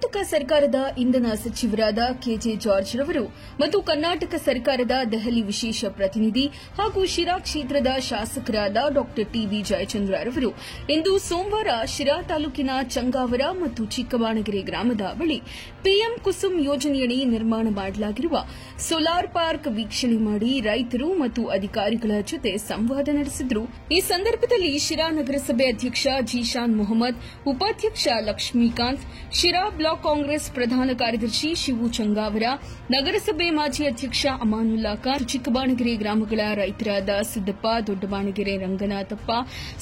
ಕರ್ನಾಟಕ ಸರ್ಕಾರದ ಇಂಧನ ಸಚಿವರಾದ ಕೆಜೆ ಜಾರ್ಜ್ ರವರು ಮತ್ತು ಕರ್ನಾಟಕ ಸರ್ಕಾರದ ದೆಹಲಿ ವಿಶೇಷ ಪ್ರತಿನಿಧಿ ಹಾಗೂ ಶಿರಾ ಕ್ಷೇತ್ರದ ಶಾಸಕರಾದ ಡಾ ಟಿಬಿ ಜಯಚಂದ್ರ ರವರು ಇಂದು ಸೋಮವಾರ ಶಿರಾ ತಾಲೂಕಿನ ಚಂಗಾವರ ಮತ್ತು ಚಿಕ್ಕಬಾಣಗೆರೆ ಗ್ರಾಮದ ಬಳಿ ಪಿಎಂ ಕುಸುಮ್ ಯೋಜನೆಯಡಿ ನಿರ್ಮಾಣ ಮಾಡಲಾಗಿರುವ ಸೋಲಾರ್ ಪಾರ್ಕ್ ವೀಕ್ಷಣೆ ಮಾಡಿ ರೈತರು ಮತ್ತು ಅಧಿಕಾರಿಗಳ ಜೊತೆ ಸಂವಾದ ನಡೆಸಿದರು. ಈ ಸಂದರ್ಭದಲ್ಲಿ ಶಿರಾ ನಗರಸಭೆ ಅಧ್ಯಕ್ಷ ಜೀಶಾನ್ ಮೊಹಮ್ಮದ್, ಉಪಾಧ್ಯಕ್ಷ ಲಕ್ಷ್ಮೀಕಾಂತ್, ಶಿರಾ ಬ್ಲಾಕ್ ಕಾಂಗ್ರೆಸ್ ಪ್ರಧಾನ ಕಾರ್ಯದರ್ಶಿ ಶಿವು ಚಂಗಾವರ, ನಗರಸಭೆ ಮಾಜಿ ಅಧ್ಯಕ್ಷ ಅಮಾನುಲ್ಲಾ ಖಾನ್, ಚಿಕ್ಕಬಾಣಗೆರೆ ಗ್ರಾಮಗಳ ರೈತರಾದ ಸಿದ್ದಪ್ಪ, ದೊಡ್ಡಬಾಣಗೆರೆ ರಂಗನಾಥಪ್ಪ,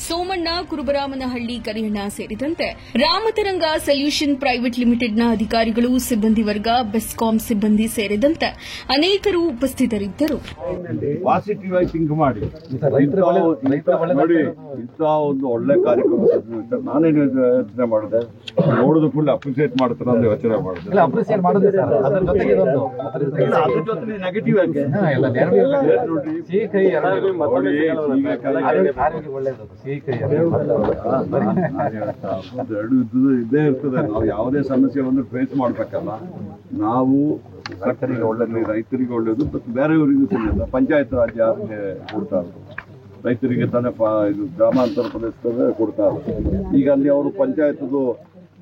ಸೋಮಣ್ಣ, ಕುರುಬರಾಮನಹಳ್ಳಿ ಕರಿಯಣ್ಣ ಸೇರಿದಂತೆ ರಾಮತರಂಗ ಸೊಲ್ಯೂಷನ್ ಪ್ರೈವೇಟ್ ಲಿಮಿಟೆಡ್ನ ಅಧಿಕಾರಿಗಳು, ಸಿಬ್ಬಂದಿ ವರ್ಗ, ಬೆಸ್ಕಾಂ ಸಿಬ್ಬಂದಿ ಸೇರಿದಂತೆ ಅನೇಕರು ಉಪಸ್ಥಿತರಿದ್ದರು. ಪಾಸಿಟಿವ್ ಆಗಿ ಥಿಂಕ್ ಮಾಡಿ ನೋಡಿ, ಇಂಥ ಒಂದು ಒಳ್ಳೆ ಕಾರ್ಯಕ್ರಮ ನಾನೇನು ಯೋಚನೆ ಮಾಡಿದೆ, ನೋಡಿದ ಕೂಡಲೇ ಅಪ್ರಿಸಿಯೇಟ್ ಮಾಡ್ತಾರೆ ಅಂತ ಯೋಚನೆ ಮಾಡಿದೆ. ಅದ್ರ ಜೊತೆ ನೆಗೆಟಿವ್ ಆಗಿ ಇದೇ ಇರ್ತದೆ. ನಾವು ಯಾವುದೇ ಸಮಸ್ಯೆ ಬಂದ್ರೆ ಫೇಸ್ ಮಾಡ್ಬೇಕಲ್ಲ. ನಾವು ಸರ್ಕಾರಿಗೆ ಒಳ್ಳೆದು, ರೈತರಿಗೆ ಒಳ್ಳೇದು, ಮತ್ತು ಬೇರೆಯವರಿಗೂ ಸಿಗಲ್ಲ. ಪಂಚಾಯತ್ ರಾಜ್ ಯಾರಿಗೆ ಕೊಡ್ತಾ ಇದ್ರು, ರೈತರಿಗೆ ತಾನೇ ಇದು ಗ್ರಾಮಾಂತರ ಪ್ರದೇಶದಲ್ಲೇ ಕೊಡ್ತಾ ಇದ್ರು. ಈಗ ಅಲ್ಲಿ ಅವರು ಪಂಚಾಯತ್ದು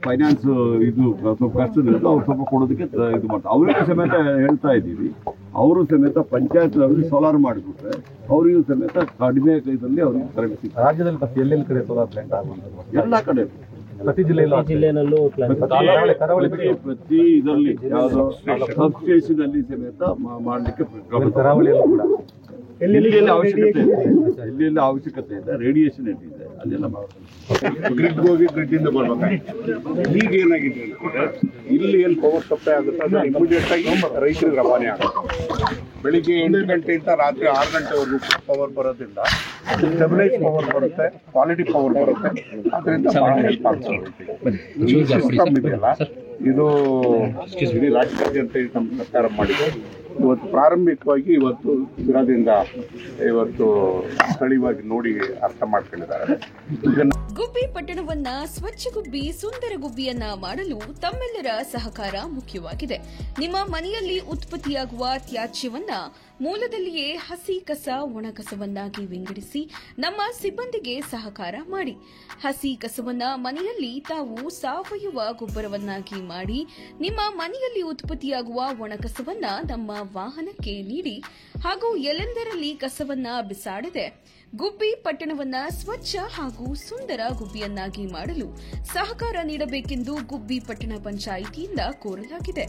ಫೈನಾನ್ಸ್ ಇದು ಸ್ವಲ್ಪ ಕಷ್ಟದಿಂದ ಅವ್ರು ಸ್ವಲ್ಪ ಕೊಡೋದಕ್ಕೆ ಇದು ಮಾಡ್ತಾರೆ. ಅವರಿಗೂ ಸಮೇತ ಹೇಳ್ತಾ ಇದ್ದೀವಿ, ಅವರು ಸಮೇತ ಪಂಚಾಯತ್ ಸೋಲಾರ್ ಮಾಡಿಬಿಟ್ರೆ ಅವರಿಗೂ ಸಮೇತ ಕಡಿಮೆ ಇದರಲ್ಲಿ ಅವ್ರಿಗೆ ಕರೆಂಟ್ ಸಿಗ್ತದೆ. ರಾಜ್ಯದಲ್ಲಿ ಎಲ್ಲೆಲ್ಲಿ ಕಡೆ ಸೋಲಾರ್ ಪ್ಲಾಂಟ್ ಆಗುವಂಥದ್ದು ಎಲ್ಲ ಕಡೆ ಪ್ರತಿ ಜಿಲ್ಲೆಯಲ್ಲೂ ಪ್ರತಿ ಇದರಲ್ಲಿ ಯಾವುದೋ ಸಬ್ಸ್ಟೇಷನ್ ಅಲ್ಲಿ ಸಮೇತ ಮಾಡಲಿಕ್ಕೆ ಕರಾವಳಿಯಲ್ಲೂ ಕೂಡ ಎಲ್ಲೆಲ್ಲಿ ಅವಶ್ಯಕತೆ ಇದೆ, ರೇಡಿಯೇಷನ್ ಎಲ್ಲಿದೆ ಅಲ್ಲೆಲ್ಲ ಗ್ರಿಡ್ ಹೋಗಿ ಗ್ರಿಡ್ ಇಂದ ಬರ್ಬೇಕು. ಈಗ ಏನಾಗಿದೆ ಇಲ್ಲಿ ಏನು ಪವರ್ ಸಪ್ಲೈ ಆಗುತ್ತೆ ಅದು ಇಮಿಡಿಯೇಟ್ ಆಗಿ ರೈತರಿಗೆ ರವಾನೆ ಆಗುತ್ತೆ. ಬೆಳಿಗ್ಗೆ 8 ಗಂಟೆಯಿಂದ ರಾತ್ರಿ 6 ಗಂಟೆವರೆಗೂ ಪವರ್ ಬರೋದ್ರಿಂದ ಸ್ಟೆಬಿಲೈಸ್ ಪವರ್ ಬರುತ್ತೆ, ಕ್ವಾಲಿಟಿ ಪವರ್ ಬರುತ್ತೆ. ಅದರಿಂದ ಹೆಲ್ಪ್ ಆಗ್ತದೆ. ಸಿಸ್ಟಮ್ ಇದೆಯಲ್ಲ, ಇದು ಇಡೀ ರಾಜ್ಯಾದ್ಯಂತ ನಮ್ಮ ಸರ್ಕಾರ ಮಾಡಿದೆ. ಇವತ್ತು ಪ್ರಾರಂಭಿಕವಾಗಿ ಶಿರಾದಿಂದ ಸ್ಥಳೀಯವಾಗಿ ನೋಡಿ ಅರ್ಥ ಮಾಡ್ಕೊಂಡಿದ್ದಾರೆ. ಗುಬ್ಬಿ ಪಟ್ಟಣವನ್ನ ಸ್ವಚ್ಛ ಗುಬ್ಬಿ, ಸುಂದರ ಗುಬ್ಬಿಯನ್ನ ಮಾಡಲು ತಮ್ಮೆಲ್ಲರ ಸಹಕಾರ ಮುಖ್ಯವಾಗಿದೆ. ನಿಮ್ಮ ಮನೆಯಲ್ಲಿ ಉತ್ಪತ್ತಿಯಾಗುವ ತ್ಯಾಜ್ಯವನ್ನ ಮೂಲದಲ್ಲಿಯೇ ಹಸಿ ಕಸ, ಒಣ ಕಸವನ್ನಾಗಿ ವಿಂಗಡಿಸಿ ನಮ್ಮ ಸಿಬ್ಬಂದಿಗೆ ಸಹಕಾರ ಮಾಡಿ. ಹಸಿ ಕಸವನ್ನ ಮನೆಯಲ್ಲಿ ತಾವು ಸಾವಯವ ಗೊಬ್ಬರವನ್ನಾಗಿ ಮಾಡಿ, ನಿಮ್ಮ ಮನೆಯಲ್ಲಿ ಉತ್ಪತ್ತಿಯಾಗುವ ಒಣ ಕಸವನ್ನ ನಮ್ಮ ವಾಹನಕ್ಕೆ ನೀಡಿ ಹಾಗೂ ಎಲ್ಲೆಂದರಲ್ಲಿ ಕಸವನ್ನ ಬಿಸಾಡದೆ ಗುಬ್ಬಿ ಪಟ್ಟಣವನ್ನ ಸ್ವಚ್ಛ ಹಾಗೂ ಸುಂದರ ಗುಬ್ಬಿಯನ್ನಾಗಿ ಮಾಡಲು ಸಹಕಾರ ನೀಡಬೇಕೆಂದು ಗುಬ್ಬಿ ಪಟ್ಟಣ ಪಂಚಾಯಿತಿಯಿಂದ ಕೋರಲಾಗಿದೆ.